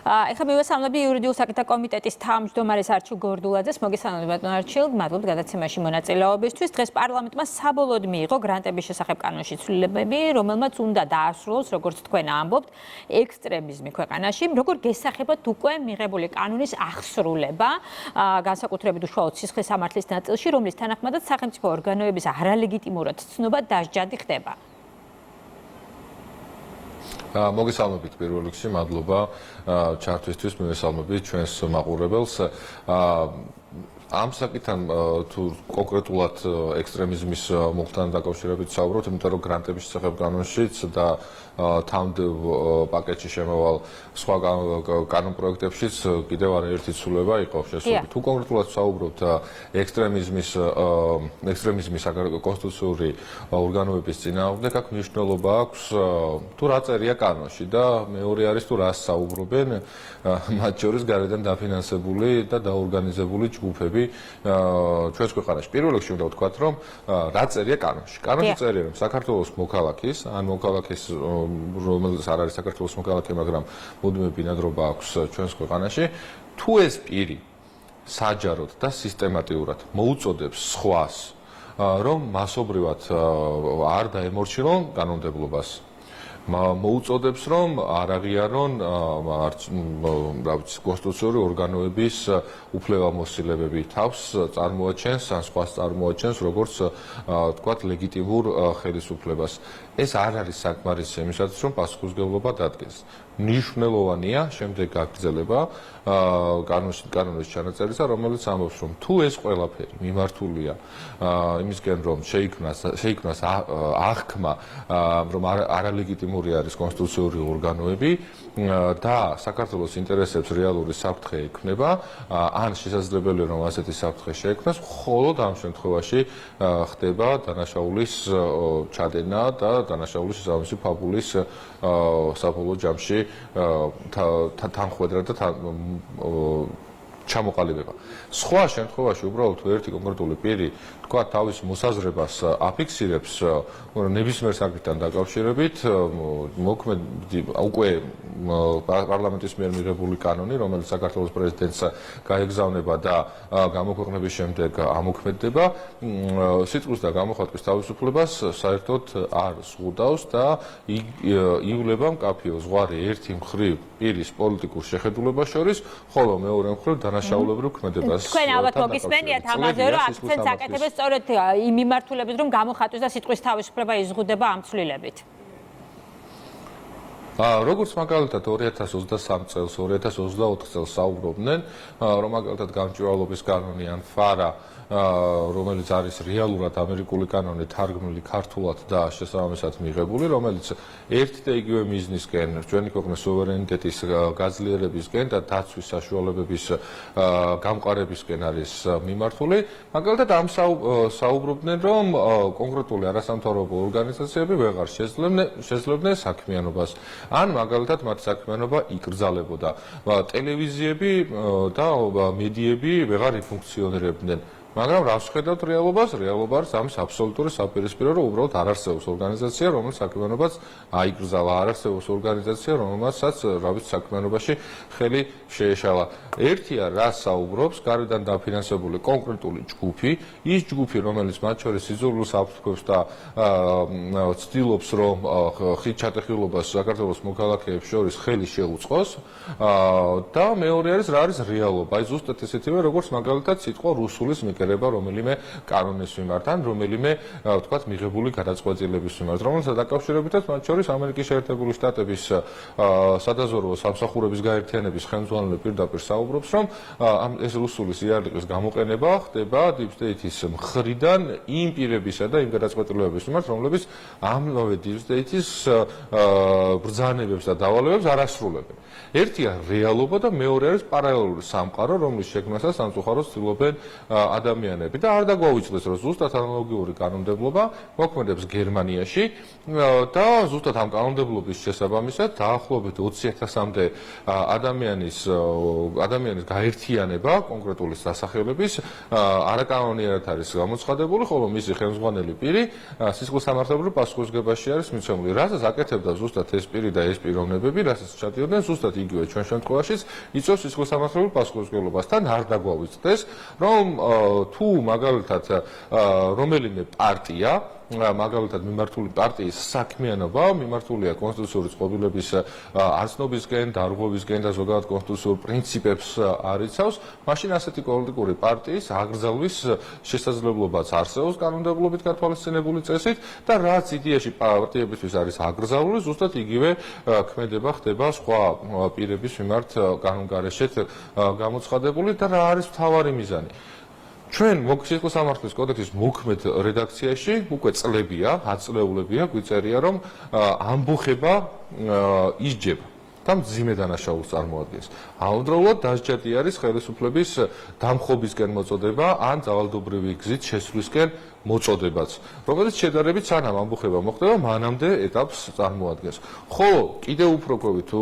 ეხლა მივესალმები იურიდიულ საკითხთა კომიტეტის თავმჯდომარეს არჩილ გორდულაძეს. მოგესალმებით ბატონ არჩილ, მადლობთ გადაცემაში მონაწილეობისთვის. დღეს პარლამენტმა საბოლოოდ მიიღო გრანტების შესახებ კანონში ცვლილებები, რომელმაც უნდა დაასრულოს, როგორც თქვენ ამბობთ, ექსტრემიზმი ქვეყანაში. როგორ გესახებათ უკვე მიღებული კანონის აღსრულება, განსაკუთრებით უშუალოდ სისხლის სამართლის ნაწილში, რომლის თანახმადაც სახელმწიფო ორგანოების არალეგიტიმურად ცნობა დასჯადი ხდება. მოგესალმებით პირველ რიგში, მადლობა ჩართვისთვის, მივესალმებით ჩვენს მაყურებელს. ამ საკითხთან თუ კონკრეტულად ექსტრემიზმის მუხტთან დაკავშირებით საუბრობთ, იმიტომ რომ გრანტების შესახებ კანონშიც და თანმდევ პაკეტში შემოვალ სხვა კანონპროექტებშიც კიდევ არაერთი ცვლილება იყო შესული. თუ კონკრეტულად საუბრობთ ექსტრემიზმის კონსტიტუციური ორგანოების წინააღმდეგ, აქ მნიშვნელობა აქვს თუ რა წერია კანონში და მეორე არის თუ რას საუბრობენ მათ შორის გარედან დაფინანსებული და დაორგანიზებული ჯგუფები ჩვენს ქვეყანაში. პირველ რიგში უნდა ვთქვათ, რომ რა წერია კანონში. კანონში წერია, რომ საქართველოს მოქალაქის, ან მოქალაქის, რომელიც არ არის საქართველოს მოქალაქე, მაგრამ მუდმივი ბინადრობა აქვს ჩვენს ქვეყანაში, თუ ეს პირი საჯაროდ და სისტემატიურად მოუწოდებს სხვას, რომ მასობრივად არ დაემორჩილონ კანონმდებლობას, მოუწოდებს, რომ არ აღიარონ კონსტიტუციური ორგანოების უფლებამოსილებები, თავს წარმოაჩენს ან სხვას წარმოაჩენს, როგორც თქვათ, ლეგიტიმურ ხელისუფლებას. ეს არ არის საკმარისი იმისათვის, რომ პასუხისმგებლობა დადგეს. მნიშვნელოვანია შემდეგ გაგრძელება კანონის ჩანაწერისა, რომელიც ამბობს, რომ თუ ეს ყველაფერი მიმართულია იმისკენ, რომ შეიქმნას აღქმა, რომ არალეგიტიმური არის კონსტიტუციური ორგანოები და საქართველოს ინტერესებს რეალური საფრთხე ექმნება, ან შესაძლებელია, რომ ასეთი საფრთხე შეექმნას, მხოლოდ ამ შემთხვევაში ხდება დანაშაულის ჩადენა და დანაშაულის შესაბამისი ფაბულის საბოლოო ჯამში თანხმედრა და ჩამოყალიბება. სხვა შემთხვევაში უბრალოდ თუ ერთი კონკრეტული პირი თქვა თავის მოსაზრებას აფიქსირებს ნებისმიერ საკითხთან დაკავშირებით, მოქმედი უკვე პარლამენტის მიერ მიღებული კანონი, რომელიც საქართველოს პრეზიდენტს გაეგზავნება და გამოქვეყნების შემდეგ ამოქმედდება, სიტყვის და გამოხატვის თავისუფლებას საერთოდ არ ზღუდავს და იღლება მკაფიო ზღვარი ერთი მხრივ პირის პოლიტიკურ შეხედულებას შორის, ხოლო მეორე მხრივ დანაშაულებრივ ქმედებას. თქვენ ალბათ მოგისმენიათ ამაზე, რომ აქცენტს აკეთებენ სწორედ იმ მიმართულებით, რომ გამოხატვის და სიტყვის თავისუფლება იზღუდება ამ ცვლილებით. როგორც მაგალითად 2023 წელს, 2024 წელს საუბრობდნენ, რომ მაგალითად გამჭვირვალობის კანონი ან ფარა, რომელიც არის რეალურად ამერიკული კანონი თარგმნილი ქართულად და შესაბამისად მიღებული, რომელიც ერთ და იგივე მიზნისკენ, ჩვენი ქვეყნის სუვერენიტეტის გაძლიერებისკენ და დაცვის საშუალებების გამყარებისკენ არის მიმართული. მაგალითად ამ საუბრობდნენ, რომ კონკრეტული არასამთავრობო ორგანიზაციები ვეღარ შეძლებდნენ საქმიანობას. ან მაგალითად მათ საქმიანობა იკრძალებოდა. ტელევიზიები და მედიები ვეღარ იფუნქციონირებდნენ. მაგრამ რას ვხედავთ რეალობას? რეალობა არის ამის აბსოლუტური საპირისპირო, რომ უბრალოდ არ არსებობს ორგანიზაცია, რომელიც საქმიანობას აიკრძალა, არ არსებობს ორგანიზაცია, რომელსაც საქმიანობაში ხელი შეეშალა. ერთია რა საუბრობს გარედან დაფინანსებული კონკრეტული ჯგუფი, ის ჯგუფი, რომელიც მათ შორის სიძულვილს აფრთხებს და ცდილობს, რომ ხით ჩატეხილობას საქართველოს მოქალაქეებს შორის ხელი შეუწყოს და მეორე არის რა არის რეალობა. აი ზუსტად ესეთივე, როგორც მაგალითად სიტყვა რუსულის მიკერება რომელიმე კანონის მიმართ ან რომელიმე ვთქვათ მიღებული გადაწყვეტილების მიმართ, რომელსაც დაკავშირებითაც მათ შორის ამერიკის შეერთებული შტატების სადაზვერვო სამსახურების გაერთიანების ხელმძღვანელი პირდაპირ საუბრობს, რომ ეს რუსულის იარლიყის გამოყენება ხდება Deep State-ის მხრიდან იმ პირებისა და იმ გადაწყვეტილებების მიმართ, რომლებიც ამავე Deep State-ის ბრძანებებს და დავალებებს არ ასრულებენ. ერთია რეალობა და მეორე არის პარალელური სამყარო, რომლის შექმნასაც სამწუხაროდ ცდილობენ ადამიანები და არ დაგვაუწყდეს რომ ზუსტად ანალოგიური კანონმდებლობა მოქმედებს გერმანიაში და ზუსტად ამ კანონმდებლობის შესაბამისად დაახლოებით 20,000-მდე ადამიანის გაერთიანება კონკრეტული სასახელების არაკანონიერად არის გამოცხადებული, ხოლო მისი ხელმძღვანელი პირი სისხლისამართლებრივ პასუხისმგებაში არის მიცემული. რასაც აკეთებდა ზუსტად ეს პირი და ეს პიროვნებები, რასაც ჩადიოდნენ ზუსტად იგივე ჩვენ შემთხვევაშიც იწვევს სისხლისამართლებრივ პასუხისმგებლობას. თან არ დაგვაუწყდეს, რომ თუ მაგალითად რომელიმე პარტია მაგალითად მიმართული პარტიის საქმიანობა მიმართულია კონსტიტუციური წყობილების არსნობისკენ, დარღვევისკენ და ზოგადად კონსტიტუციურ პრინციპებს არიცავს, მაშინ ასეთი პოლიტიკური პარტიის აგრძალვის შესაძლებლობაც არსებობს კანონმდებლობით გათვალისწინებული წესით და რაც იდეაში პარტიებისთვის არის აგრძალული, ზუსტად იგივე ქმედება ხდება სხვა პირების მიმართ კანონგარეშეთ გამოცხადებული და რა არის მთავარი მიზანი. ჩვენ სისხლისამართლის კოდექსის მოქმედ რედაქციაში უკვე წლებია, ათწლეულებია გვიწერია, რომ ამბოხება ისჯება და მძიმე დანაშაულს წარმოადგენს. ამავდროულად დასჯადი არის ხელისუფლების დამხობისკენ მოწოდება ან ძალადობრივი გზით შესვლისკენ მოწოდებაც, რომელიც შედარებით სანამ ამბოხება მოხდება, მანამდე ეტაპს წარმოადგენს. ხოლო კიდევ უფრო გვევით თუ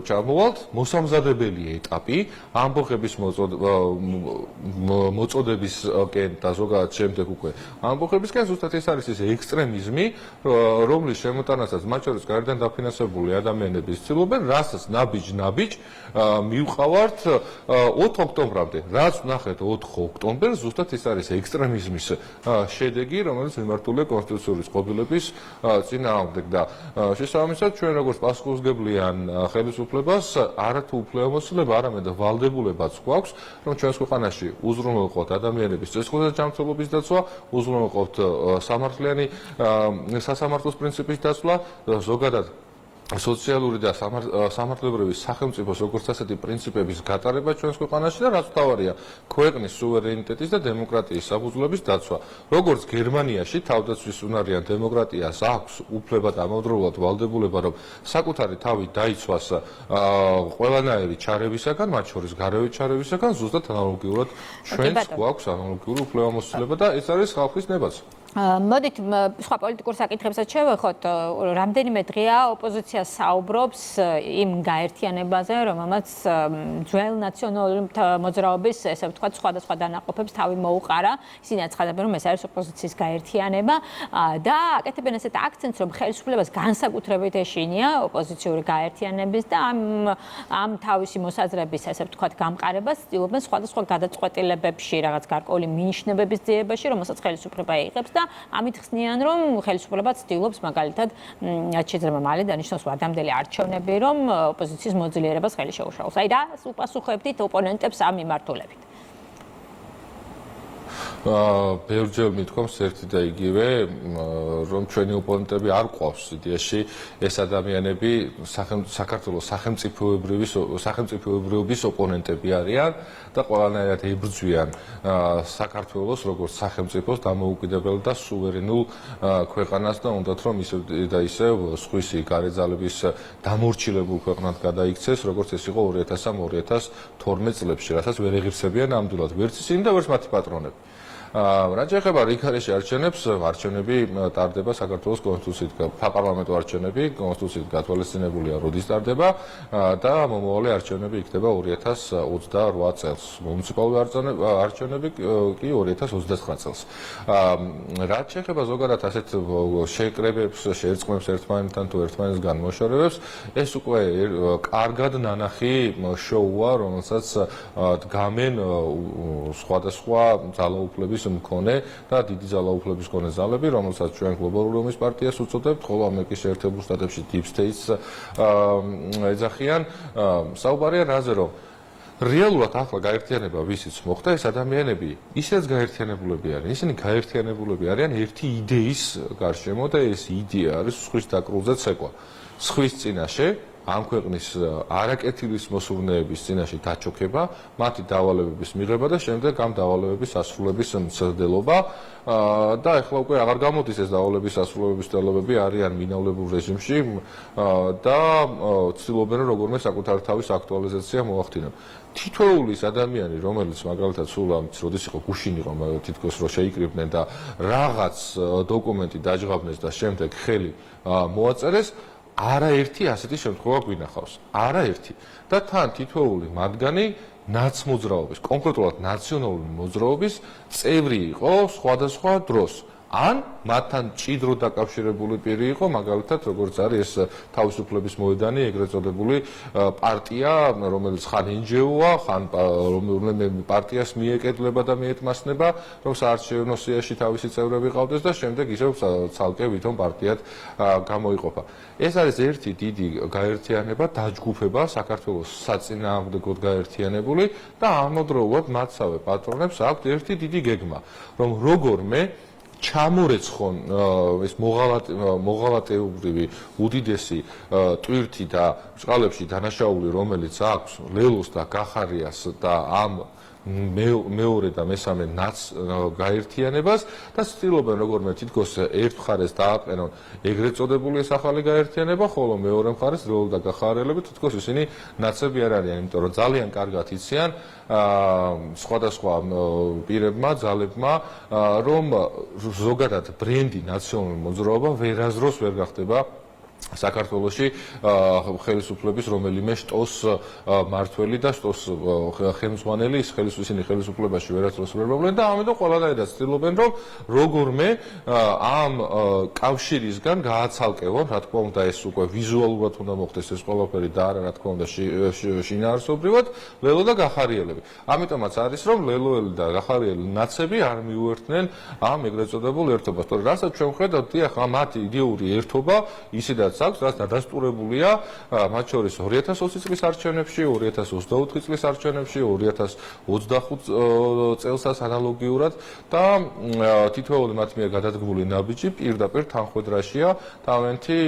ჩამოვალთ, მოსამზადებელი ეტაპი ამბოხების მოწოდებისკენ და ზოგადად შემდეგ უკვე ამბოხებისკენ ზუსტად ეს არის ეს ექსტრემიზმი, რომლის შემოტანასაც მათ შორის გარედან დაფინანსებული ადამიანები ცდილობენ, რასაც ნაბიჯ მივყავართ 4 ოქტომბრამდე. რაც ვნახეთ 4 ოქტომბერს, ზუსტად ეს არის ექსტრემიზმის შედეგი, რომელიც მიმართულია კონსტიტუციური წყობილების წინააღმდეგ და შესაბამისად ჩვენ როგორც პასუხისმგებლიან ხელისუფლებას არათუ უფლებამოსილება, არამედ ვალდებულებაც გვაქვს, რომ ჩვენს ქვეყანაში უზრუნველყოთ ადამიანების წესხლისაჯამცველობის დაცვა, უზრუნველყოთ სამართლიანი სასამართლოს პრინციპის დაცვა, ზოგადად სოციალური და სამართლებრივი სახელმწიფოს როგორც ასეთი პრინციპების გატარება ჩვენს ქვეყანაში და რაც მთავარია ქვეყნის სუვერენიტეტის და დემოკრატიის საფუძვლების დაცვა. როგორც გერმანიაში თავდაცვის უნარიან დემოკრატიას აქვს უფლება და ამავდროულად ვალდებულება, რომ საკუთარი თავი დაიცვას ყველანაირი ჩარევისაგან, მათ შორის გარევი ჩარევისაგან, ზუსტად ანალოგიურად ჩვენს გვაქვს ანალოგიური უფლებამოსილება და ეს არის ხალხის ნებაც. მოდით სხვა პოლიტიკურ საკითხებსაც შევეხოთ. რამდენიმე დღეა ოპოზიცია საუბრობს იმ გაერთიანებაზე, რომელმაც ძველ ნაციონალური მოძრაობის, ესე ვთქვათ, სხვადასხვა დანაყოფებს თავი მოუყარა. ისინი აცხადებენ, რომ ეს არის ოპოზიციის გაერთიანება და აკეთებენ ასეთ აქცენტს, რომ ხელისუფლებას განსაკუთრებით ეშინია ოპოზიციური გაერთიანების და ამ თავისი მოსაზრების, ესე ვთქვათ, გამყარებას ცდილობენ სხვადასხვა გადაწყვეტილებებში, რაღაც გარკვეული მინიშნებების ძიებაში, რომელსაც ხელისუფლება იღებს და ამით ხსნიან, რომ ხელისუფლება ცდილობს მაგალითად შეიძლება მალე დანიშნოს ვადამდელი არჩევნები, რომ ოპოზიციის მოძლიერებას ხელი შეუშალოს. აი რა უპასუხებდით ოპონენტებს ამ მიმართულებით? ბევრჯერ მithkoms ერთი და იგივე, რომ ჩვენი ოპონენტები არ ყვავს იდეაში ეს ადამიანები საქართველოს სახელმწიფოებრიობის ოპონენტები არიან და ყველანაირად ებრძვიან საქართველოს როგორც სახელმწიფოს დამოუკიდებელ და სუვერენულ ქვეყანას და უნდათ რომ ისევ და ისევ სხვისი გარეძალების დამორჩილებულ ქვეყნად გადაიქცეს, როგორც ეს იყო 2003-2012 წლებში, რასაც ვერ ეღირსებიან ნამდვილად ვერც ისინი და ვერც მათი პატრონები. რაც ეხება რიგარეში არჩევნებს, არჩევნები ტარდება საქართველოს კონსტიტუციით, საპარლამენტო არჩევნები კონსტიტუციით გათვალისწინებულია, როდის ტარდება და მომავალი არჩევნები იქნება 2028 წელს. მუნიციპალური არჩევნები კი 2029 წელს. რაც ეხება ზოგადად ასეთ შეკრებებს, შერწყმებს ერთმანეთთან თუ ერთმანეთსგან მოშორებებს, ეს უკვე კარგად ნანახი შოუა, რომელსაც დგამენ სხვადასხვა ძალაუფლების მქონე და დიდი ძალაუფლების მქონე ძალები, რომელსაც ჩვენ გლობალური ომის პარტიას უწოდებთ, ხოლო ამერიკის შეერთებულ შტატებში Deep States ეძახიან. საუბარია რაზე, რომ რეალურად ახლა გაერთიანება ვისიც მოხდა, ეს ადამიანები ისედაც გაერთიანებულები არიან. ისინი გაერთიანებულები არიან ერთი იდეის გარშემო და ეს იდეა არის სხვის დაკრულზე ცეკვა. სხვის წინაშე ამ ქვეყნის არაკეთილის მოსურნეების წინაშე დაჩოქება, მათი დავალებების მიღება და შემდეგ ამ დავალებების ასრულების მცდელობა და ეხლა უკვე აღარ გამოდის ეს დავალების ასრულების მცდელობები არიან მინავლებულ რეჟიმში და ცდილობენ როგორმე საკუთარი თავის აქტუალიზაცია მოახდინონ. თითოეული ადამიანი, რომელიც მაგალითად სულ ამის როდის იყო გუშინ იყო თითქოს რომ შეიკრიბნენ და რაღაც დოკუმენტი დაჯღაბნეს და შემდეგ ხელი მოაწერეს, არაერთი ასეთი შემთხვევა გვინახავს. არაერთი. და თან თითოეული მათგანი ნაცმოძრაობის, კონკრეტულად ნაციონალური მოძრაობის წევრი იყო სხვადასხვა დროს. ან მათთან ჭიდრო დაკავშირებული პირი იყო, მაგალითად, როგორც არის ეს თავისუფლების მოედანი, ეგრეთ წოდებული პარტია, რომელიც ხან NGO-ა, ხან პარტიას მიეკეთლება და მიეთმასნება, რომ საარჩევნო სიაში თავისი წევრები ყავდეს და შემდეგ ისევ ცალკე ვითომ პარტიად გამოიყოფა. ეს არის ერთი დიდი გაერთიანება, დაჯგუფება საქართველოს საწინააღმდეგოდ გაერთიანებული და ამავდროულად მათსავე პატრონებს აქვთ ერთი დიდი გეგმა, რომ როგორმე ჩამორეცხონ ეს მოღალატეობრივი უდიდესი ტვირთი და ბჭყალებში დანაშაული, რომელიც აქვს ლელოს და გახარიას და ამ მეორე და მესამე გაერთიანებას და ცდილობენ როგორმე თითქოს ერთ მხარეს დააყენონ ეგრეთ წოდებული ეს ახალი გაერთიანება, ხოლო მეორე მხარეს ლელო და გახარიელები თითქოს ისინი ნაცები არ არიან, იმიტომ რომ ძალიან კარგად იციან სხვადასხვა პირებმა, ძალებმა, რომ ზოგადად ბრენდი ნაციონალური მოძრაობა ვერასდროს ვერ გახდება საქართველოში ხელისუფლების რომელიმე შტოს მართველი და შტოს ხელმძღვანელი, ისინი ხელისუფლებაში ვერასდროს ვერ მოვლენ და ამიტომ ყველანაირად ცდილობენ, რომ როგორმე ამ კავშირისგან გააცალკევონ, რა თქმა უნდა, ეს უკვე ვიზუალურად უნდა მოხდეს ეს ყველაფერი და არა, რა თქმა უნდა, შინაარსობრივად, ლელო და გახარიელები. ამიტომაც არის, რომ ლელოელი და გახარიელი ნაცები არ მიუერთდნენ ამ ეგრეთ წოდებულ ერთობას. თორე რასაც ჩვენ ვხედავთ, დიახ, მათი იდეური ერთობა ისედაც აქვს, რაც დადასტურებულია მათ შორის 2020 წლის არჩევნებში, 2024 წლის არჩევნებში, 2025 წელსაც ანალოგიურად და თითოეული მათ მიერ გადადგმული ნაბიჯი პირდაპირ თანხმედრაშია თავენთი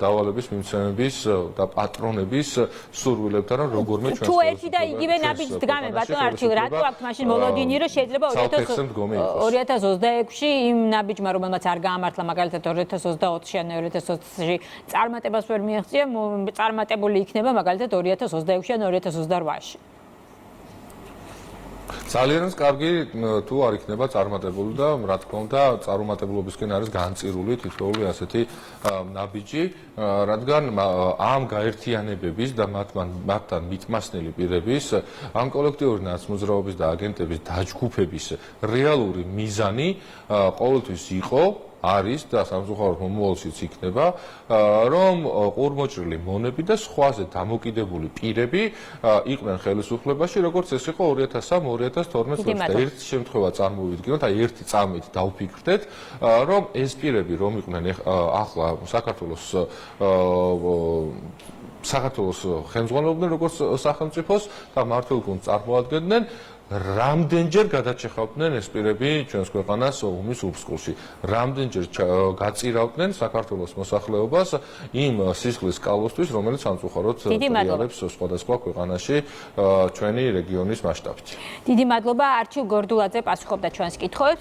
დავალების მიმცემების და პატრონების სურვილებთან, რომ როგორმე ჩვენს თუ ერთი და იგივე ნაბიჯს დგამე, ბატონ არჩილ, რატო აქვს მაშინ მოლოდინი, რომ შეიძლება 2026-ში იმ ნაბიჯმა, რომელმაც არ გაამართლა მაგალითად 2024-ში ან 2020-ში წარმატებას ვერ მიაღწია, წარმატებული იქნება მაგალითად 2026-ში ან 2028-ში. ძალიან კარგი თუ არ იქნება წარმატებული და რა თქმა უნდა წარუმატებლობისკენ არის განწირული თითოეული ასეთი ნაბიჯი, რადგან ამ გაერთიანებების და მათთან მითმასნელი პირების, ამ კოლექტიური ნაცმოძრაობის და აგენტების დაჯგუფების რეალური მიზანი ყოველთვის იყო არის და სამწუხაროდ მომავალშიც იქნება, რომ ყურმოჭრილი მონები და სხვაზე დამოკიდებული პირები იყვნენ ხელისუფლებაში, როგორც ეს იყო 2003-2012 წელს. და ერთი შემთხვევა წარმოვიდგინოთ, აი ერთი წამით დავფიქრდეთ, რომ ეს პირები რომ იყვნენ ახლა საქართველოს ხელმძღვანელობდნენ როგორც სახელმწიფოს და მმართველ გუნდს წარმოადგენდნენ, რამდენჯერ გადაჭეხავდნენ ეს პირები ჩვენს ქვეყანას ომის უბსკულში, რამდენჯერ გაწირავდნენ საქართველოს მოსახლეობას იმ სისხლის კალოსთვის, რომელიც სამწუხაროდ ტრიალებს სხვადასხვა ქვეყანაში ჩვენი რეგიონის მასშტაბით. დიდი მადლობა არჩილ გორდულაძე პასუხობდა ჩვენს კითხვებს.